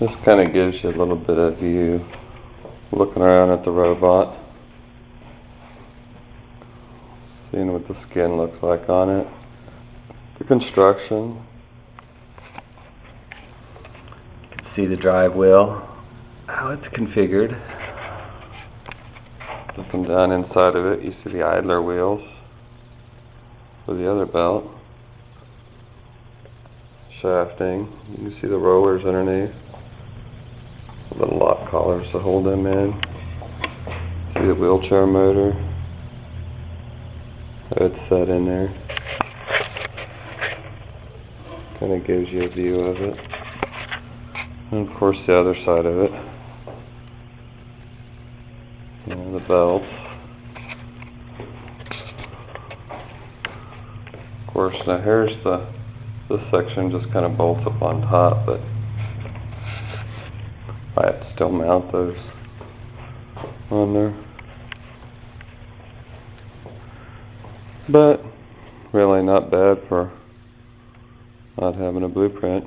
This kind of gives you a little bit of view looking around at the robot, seeing what the skin looks like on it, the construction. You can see the drive wheel, how it's configured. Looking down inside of it, you see the idler wheels for the other belt. Shafting, you can see the rollers underneath. Little lock collars to hold them in. See the wheelchair motor. It's set in there. Kind of gives you a view of it. And of course the other side of it. And the belts. Of course, now here's this section just kind of bolts up on top, but I have to still mount those on there. But really not bad for not having a blueprint.